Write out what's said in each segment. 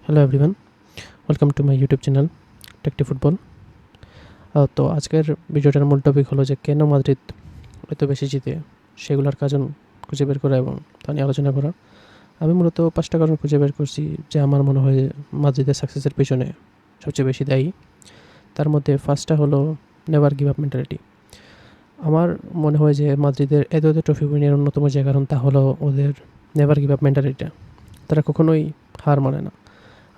Hello everyone, welcome to my YouTube channel টেকটি football. তো আজকের ভিডিওটার মূল টপিক হলো যে কেন মাদ্রিদ এত বেশি জিতে, সেগুলোর কারণ খুঁজে বের করা এবং তা নিয়ে আলোচনা করা। আমি মূলত 5টা কারণ খুঁজে বের করছি যে আমার মনে হয় মাদ্রিদের সাকসেসের পেছনে সবচেয়ে বেশি দায়ী। তার মধ্যে ফার্স্টটা হলো নেভার গিভ আপ মেন্টালিটি। আমার মনে হয় যে মাদ্রিদের এত ট্রফি উইনের অন্যতম যে কারণ তা হলো ওদের নেভার গিভ আপ মেন্টালিটিটা। তারা কখনোই হার মানে না।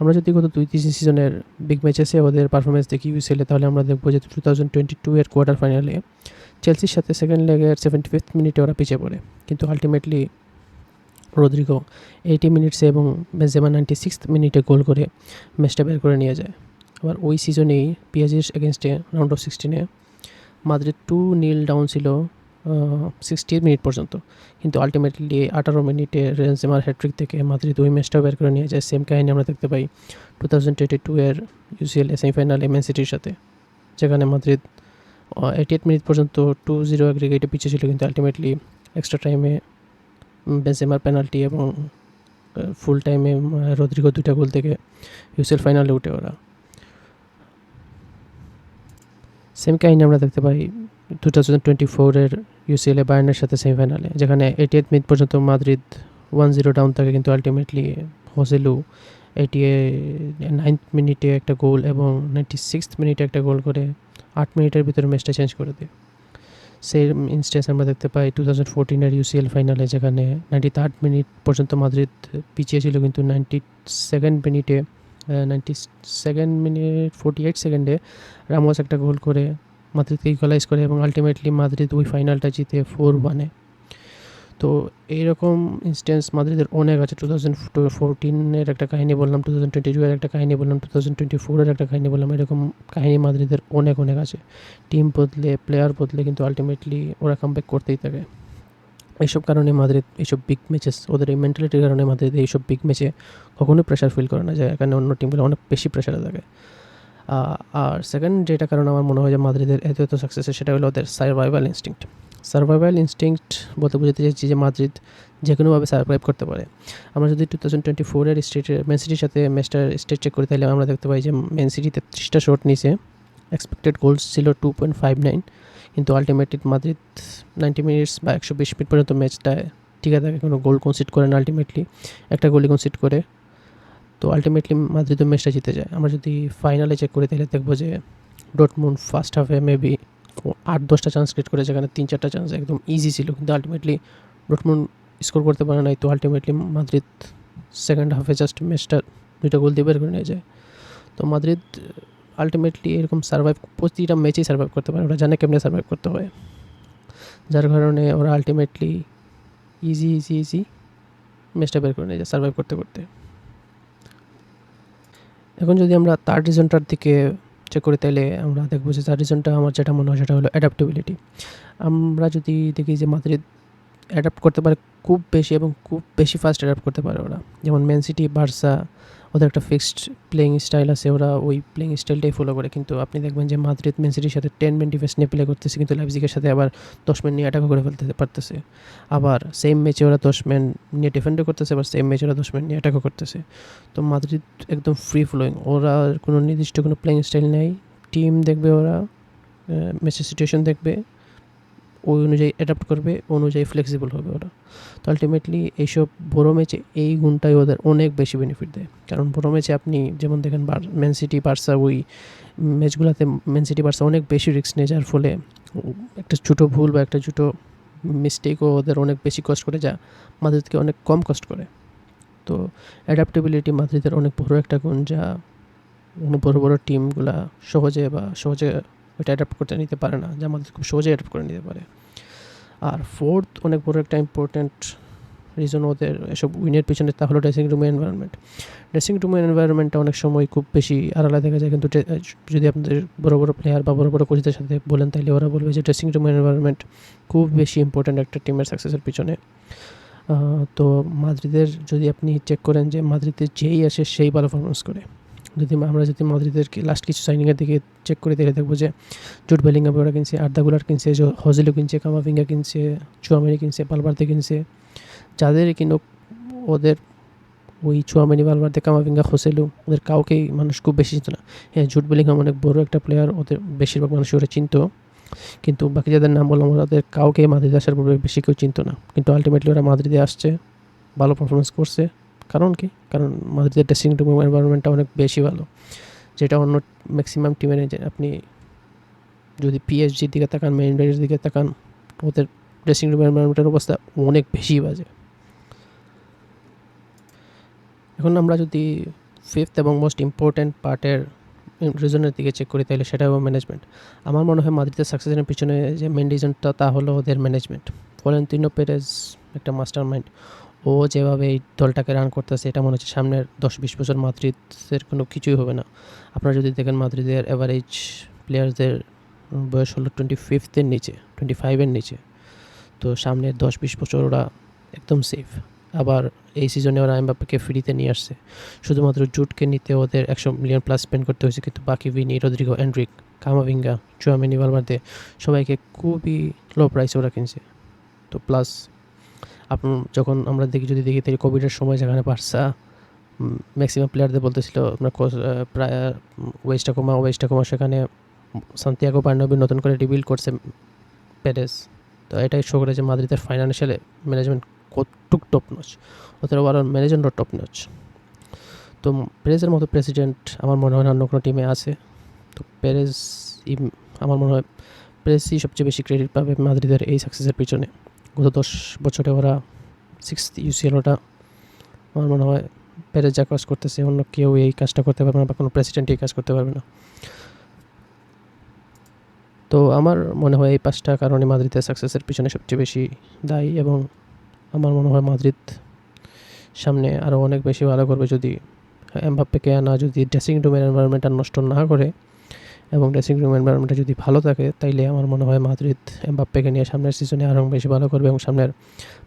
আমরা যদি গত 2-3 সিজনের বিগ ম্যাচেসে ওদের পারফরমেন্স দেখি ইউসিএলে, তাহলে আমরা দেখবো যে 2022 এর কোয়ার্টার ফাইনালে চেলসির সাথে সেকেন্ড লেগের 75th মিনিটে ওরা পিছিয়ে পড়ে, কিন্তু আলটিমেটলি রদ্রিগো 80 মিনিটসে এবং বেনজেমা 96th মিনিটে গোল করে ম্যাচটা বের করে নিয়ে যায়। আবার ওই সিজনেই পিএসজির এগেনস্টে রাউন্ড অফ 16-এ মাদ্রিদ 2-0 ডাউন ছিল 60 মিনিট পর্যন্ত, কিন্তু আলটিমেটলি 18 মিনিটে বেনজেমার হ্যাট্রিক থেকে মাদ্রিদ ওই ম্যাচটাও বের করে নিয়ে যায়। সেম কাহিনী আমরা দেখতে পাই 2022 এর ইউসিএল সেমিফাইনালে ম্যান সিটির সাথে, যেখানে মাদ্রিদ 88 মিনিট পর্যন্ত 2-0 অ্যাগ্রিগেটে পিছিয়ে ছিল, কিন্তু আলটিমেটলি এক্সট্রা টাইমে বেনজেমার পেনাল্টি এবং ফুল টাইমে রদ্রিগো 2টা গোল থেকে ইউসিএল ফাইনালে উঠে ওরা। সেম কাহিনী আমরা দেখতে পাই 2024-এর ইউসিএলে বায়ার্নের সাথে সেমিফাইনালে, যেখানে 88 মিনিট পর্যন্ত মাদ্রিদ 1-0 ডাউন থাকে, কিন্তু আলটিমেটলি হোসেলু 89th মিনিটে একটা গোল এবং 96th মিনিটে একটা গোল করে 8 মিনিটের ভিতরে ম্যাচটা চেঞ্জ করে দেয়। সেম ইনস্টেন্স আমরা দেখতে পাই 2014-এর ইউসিএল ফাইনালে, যেখানে 93rd মিনিট পর্যন্ত মাদ্রিদ পিছিয়ে ছিল, কিন্তু 48 সেকেন্ডে রামোস একটা গোল করে মাদ্রিদকে ইকুয়ালাইজ করে এবং আলটিমেটলি মাদ্রিদ ওই ফাইনালটা জিতে 4-1। তো এইরকম ইনস্টেন্স মাদ্রিদের অনেক আছে। 2014-এর একটা কাহিনী বললাম, 2022-এর একটা কাহিনী বললাম, 2024-এর একটা কাহিনী বললাম। এরকম কাহিনী মাদ্রিদের অনেক আছে। টিম বদলে, প্লেয়ার বদলে, কিন্তু আলটিমেটলি ওরা কামব্যাক করতেই থাকে। এইসব কারণে মাদ্রিদ এইসব বিগ ম্যাচেস, ওদের এই মেন্টালিটির কারণে মাদ্রিদ এইসব বিগ ম্যাচে কখনোই প্রেশার ফিল করে না, যায় কারণে অন্য টিমগুলো অনেক বেশি প্রেশারে থাকে। আর সেকেন্ড যেটা কারণ আমার মনে হয় যে মাদ্রিদের এত সাকসেসে, সেটা হলো ওদের সার্ভাইভাল ইনস্টিংক্ট বলতে বোঝাতে চাইছি যে মাদ্রিদ যে কোনোভাবে সার্ভাইভ করতে পারে। আমরা যদি 2024-এর ম্যান সিটির সাথে ম্যাচটার স্টেট চেক করি, তাহলে আমরা দেখতে পাই যে ম্যান সিটি 33টা শট নিছে, এক্সপেক্টেড গোলস ছিল 2.59, কিন্তু আলটিমেটলি মাদ্রিদ 90 মিনিটস বা 120 মিনিট পর্যন্ত ম্যাচটায় ঠিক থাকে, কোনো গোল কনসিড করে না, আলটিমেটলি একটা গোলই কনসিড করে। তো আলটিমেটলি মাদ্রিদ ম্যাচটা জিতে যায়। আমরা যদি ফাইনালে চেক করি, তাহলে দেখবো যে ডর্টমুন্ড ফার্স্ট হাফে মেবি 8-10টা চান্স ক্রিয়েট করে, যেখানে 3-4টা চান্স একদম ইজি ছিল, কিন্তু আলটিমেটলি ডর্টমুন্ড স্কোর করতে পারে নাই। তো আলটিমেটলি মাদ্রিদ সেকেন্ড হাফে জাস্ট ম্যাচটা 2টা গোল দিয়ে বের করে নিয়ে যায়। তো মাদ্রিদ আলটিমেটলি এরকম প্রতিটা ম্যাচেই সার্ভাইভ করতে পারে, ওরা জানে কেমনে সার্ভাইভ করতে হয়, যার কারণে ওরা আলটিমেটলি ইজি ম্যাচটা বের করে নিয়ে যায় সার্ভাইভ করতে করতে। এখন যদি আমরা থার্ড রিজনটার দিকে চেক করি, তাহলে আমরা দেখবো যে থার্ড রিজনটা আমার যেটা মনে হয় সেটা হলো অ্যাডাপ্টেবিলিটি। আমরা যদি দেখি যে মাদ্রিদ অ্যাডাপ্ট করতে পারে খুব বেশি এবং খুব বেশি ফাস্ট অ্যাডাপ্ট করতে পারে ওরা, যেমন ম্যান সিটি, বার্সা, ওদের একটা ফিক্সড প্লেইং স্টাইল আছে, ওরা ওই প্লেইং স্টাইলটাই ফলো করে। কিন্তু আপনি দেখবেন যে মাদ্রিদ ম্যান সিটির সাথে 10 ম্যান ডিফেন্স নিয়ে প্লে করতেছে, কিন্তু লাইপজিগের সাথে আবার 10 ম্যান নিয়ে অ্যাটাকও করে ফেলতে পারতেছে। আবার সেম ম্যাচে ওরা 10 ম্যান নিয়ে ডিফেন্ডও করতেছে, আবার সেম ম্যাচে ওরা 10 ম্যান নিয়ে অ্যাটাকও করতেছে। তো মাদ্রিদ একদম ফ্রি ফ্লোয়িং, ওরা কোনো নির্দিষ্ট কোনো প্লেইং স্টাইল নেই। টিম দেখবে ওরা, ম্যাচের সিচুয়েশন দেখবে, ওই অনুযায়ী অ্যাডাপ্ট করবে, অনুযায়ী ফ্লেক্সিবল হবে ওরা। তো আলটিমেটলি এইসব বড় ম্যাচে এই গুণটাই ওদের অনেক বেশি বেনিফিট দেয়। কারণ বড় ম্যাচে আপনি যেমন দেখেন ম্যান সিটি, বার্সা, ওই ম্যাচগুলোতে ম্যান সিটি, বার্সা অনেক বেশি রিস্ক নেয়, যার ফলে একটা ছোটো ভুল বা একটা ছোটো মিস্টেকও ওদের অনেক বেশি কষ্ট করে, যা মাদ্রিদকে অনেক কম কষ্ট করে। তো অ্যাডাপ্টেবিলিটি মাদ্রিদের অনেক বড় একটা গুণ, যা বড় টিমগুলা সহজে ওইটা অ্যাডাপ্ট করতে নিতে পারে না, যা আমাদের খুব সহজে অ্যাডাপ্ট করে নিতে পারে। আর ফোর্থ অনেক বড় একটা ইম্পর্ট্যান্ট রিজন ওদের এসব উইনের পিছনে, তা হলো ড্রেসিং রুমের এনভায়রনমেন্টটা অনেক সময় খুব বেশি আড়ালে দেখা যায়, কিন্তু যদি আপনাদের বড় প্লেয়ার বা বড় কোচদের সাথে বলেন, তাহলে ওরা বলবে যে ড্রেসিং রুমের এনভায়রনমেন্ট খুব বেশি ইম্পর্ট্যান্ট একটা টিমের সাকসেসের পিছনে। তো মাদ্রিদের যদি আপনি চেক করেন যে মাদ্রিদের যেই আসে সেই ভালো পারফরমেন্স করে। আমরা যদি মাদ্রিদের লাস্ট কিছু সাইনিংয়ের দিকে চেক করে দেখবো যে জুড বেলিংহাম ওরা কিনছে, আর্দা গুলার কিনছে, হোজেলু কিনছে, কামাভিঙ্গা কিনছে, চুয়ামেনি কিনছে, পালবার্তে কিনছে। যাদের কিনুক ওদের ওই চুয়ামেনি, ভালভার্দে, কামাভিঙ্গা, হোসেলু, ওদের কাউকেই মানুষ খুব বেশি চিনত না। হ্যাঁ, জুড বেলিংহাম অনেক বড় একটা প্লেয়ার, ওদের বেশিরভাগ মানুষ ওরা চিনত, কিন্তু বাকি যাদের নাম বললাম ওদের কাউকে মাদ্রিদে আসার পূর্বে বেশি কেউ চিনত না। কিন্তু আলটিমেটলি ওরা মাদ্রিদে আসছে, ভালো পারফরমেন্স করছে। কারণ কি? কারণ মাদ্রিদের ড্রেসিং রুম এনভায়রনমেন্টটা অনেক বেশি ভালো, যেটা অন্য ম্যাক্সিমাম টিমের আপনি যদি পিএসজির দিকে তাকান, ম্যান ইউনাইটেডের দিকে তাকান, ওদের ড্রেসিং রুম এনভায়রনমেন্টের অবস্থা অনেক বেশি বাজে। এখন আমরা যদি ফিফথ এবং মোস্ট ইম্পর্ট্যান্ট পার্টের রিজনের দিকে চেক করি, তাহলে সেটা হবে ম্যানেজমেন্ট। আমার মনে হয় মাদ্রিদের সাকসেসের পিছনে যে মেন রিজনটা তা হলো ওদের ম্যানেজমেন্ট। ফ্লোরেন্তিনো পেরেজ একটা মাস্টার মাইন্ড। ও যেভাবে এই দলটাকে রান করতেছে, এটা মনে হচ্ছে সামনের 10-20 বছর মাদ্রিদের কোনো কিছুই হবে না। আপনারা যদি দেখেন মাদ্রিদের অ্যাভারেজ প্লেয়ারদের বয়স হলো 25-এর নিচে, 25-এর নিচে। তো সামনের 10-20 বছর ওরা একদম সেফ। আবার এই সিজনে ওরা এমবাপ্পেকে ফ্রিতে নিয়ে আসছে, শুধুমাত্র জুটকে নিতে ওদের 100 মিলিয়ন প্লাস স্পেন্ড করতে হয়েছে, কিন্তু বাকি Vini, Rodrigo, Endrick, Camavinga, Tchouameni, Valverde সবাইকে খুবই লো প্রাইসে ওরা কিনছে। তো প্লাস যখন আমরা যদি দেখি তাহলে কোভিডের সময় যেখানে বার্সা ম্যাক্সিমাম প্লেয়ারদের বলতেছিল আপনার প্রায় ওয়েস্টটা কমা, সেখানে সান্তিয়াগো বার্নাব্যু নতুন করে রিবিল্ড করছে পেরেজ। তো এটাই শো করে যে মাদ্রিদের ফাইন্যান্সিয়াল ম্যানেজমেন্ট কতটুক টপ নচ, ওদের ওভারঅল ম্যানেজমেন্টও টপ নচ। তো পেরেজের মতো প্রেসিডেন্ট আমার মনে হয় না অন্য কোনো টিমে আছে। তো পেরেজ, আমার মনে হয় পেরেজই সবচেয়ে বেশি ক্রেডিট পাবে মাদ্রিদের এই সাকসেসের পিছনে। গত 10 বছরে ওরা 6th ইউসিএলটা আমার মনে হয় পেরেজ যা কাজ করতেছে অন্য কেউ এই কাজটা করতে পারবে না, বা কোনো প্রেসিডেন্ট এই কাজ করতে পারবে না। তো আমার মনে হয় এই 5টা কারণে মাদ্রিদের সাকসেসের পিছনে সবচেয়ে বেশি দায়ী, এবং আমার মনে হয় মাদ্রিদ সামনে আরও অনেক বেশি ভালো করবে যদি এমবাপ্পেকে আনা, যদি ড্রেসিং রুমের এনভায়রনমেন্টটা নষ্ট না করে এবং ড্রেসিং রুম এনভায়রনমেন্টটা যদি ভালো থাকে, তাইলে আমার মনে হয় মাদ্রিদ এমবাপ্পেকে নিয়ে সামনের সিজনে আরও বেশি ভালো করবে, এবং সামনের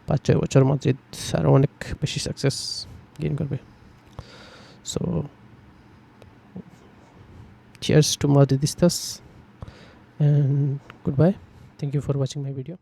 5-6 বছর মাদ্রিদ আরও অনেক বেশি সাকসেস গেইন করবে। So cheers to Madridistas and goodbye. Thank you for watching my video.